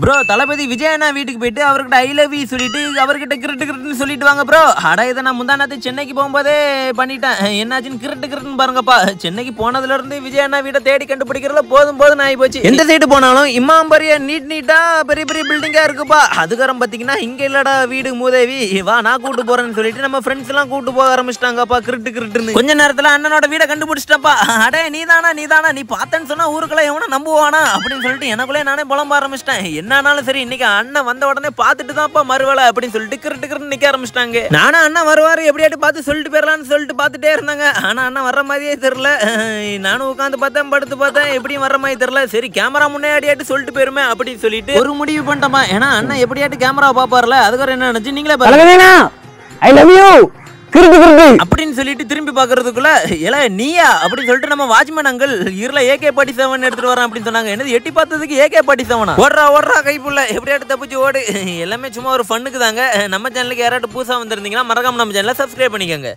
Bro தளபதி விஜய் அண்ணா வீட்டுக்கு போயிட்டு அவர்கிட்ட ஐ லவ் யூ சொல்லிட்டு அவர்கிட்ட கிரிட்டு சொல்லிட்டு வாங்க ப்ரோ. அட இதை நான் முந்தானத்து சென்னைக்கு போகும்போதே பண்ணிட்டேன். என்னாச்சுன்னு கிரிட்டுன்னு பாருங்கப்பா. சென்னைக்கு போனதுல இருந்து விஜய் அண்ணா வீட்டை தேடி கண்டுபிடிக்கிறதுல போதும் ஆகி போச்சு. எந்த சைடு போனாலும் இம்மாம்பரிய நீட்டா பெரிய பெரிய பில்டிங்கா இருக்குப்பா. அதுக்கப்புறம் பாத்தீங்கன்னா இங்க இல்லடா வீடு மூதேவி வா நான் கூட்டு போறேன்னு சொல்லிட்டு நம்ம ஃப்ரெண்ட்ஸ் எல்லாம் கூட்டு போக ஆரம்பிச்சிட்டாங்கப்பா. கிரிட்டுன்னு கொஞ்ச நேரத்துல அண்ணனோட வீடை கண்டுபிடிச்சிட்டப்பா. அடே நீதானா நீ பார்த்தேன்னு சொன்னா ஊருக்குள்ள எவனா நம்புவானா அப்படின்னு சொல்லிட்டு எனக்குள்ளே நானே புலம்ப ஆரம்பிச்சிட்டேன். என்னாலும் சரி இன்னைக்கு அண்ணன் வந்த உடனே பார்த்துட்டு தான்ப்பா மறுவேளை அப்படின்னு சொல்லிட்டு கிரிட்டு நிக்க ஆரம்பிச்சிட்டாங்க. நானும் அண்ணன் வருவாரு எப்படியாட்டு பார்த்து சொல்லிட்டு போயிடலான்னு சொல்லிட்டு பார்த்துட்டே இருந்தாங்க. ஆனா அண்ணன் வர்ற மாதிரியே தெரியல. நானும் உட்காந்து பார்த்தேன் படுத்து பார்த்தேன் எப்படியும் வர்ற மாதிரி தெரியல. சரி கேமரா முன்னாடியாட்டு சொல்லிட்டு போயிருமே அப்படின்னு சொல்லிட்டு ஒரு முடிவு பண்ணிட்டோமா. ஏன்னா அண்ணன் எப்படியாட்டு கேமரா பாப்பாருல. அதுக்கப்புறம் என்ன நினைச்சு நீங்களே பாருங்க. ஐ லவ் யூ அப்படின்னு சொல்லிட்டு திரும்பி பாக்குறதுக்குள்ள எல நீயா அப்படின்னு சொல்லிட்டு நம்ம வாட்ச்மேன் அங்கிள் இருல AK-47 எடுத்துட்டு வரேன் அப்படின்னு சொன்னாங்க. என்னது எட்டி பார்த்ததுக்கு AK-47 ஓடுறா கைப்புள்ள எப்படியாட்டு தப்பிச்சு ஓடு. எல்லாமே சும்மா ஒரு ஃபன்னுக்கு தாங்க. நம்ம சேனலுக்கு யாராவது புதுசா வந்திருந்தீங்கன்னா மறக்காம நம்ம சேனலை சப்ஸ்கிரைப் பண்ணிக்கோங்க.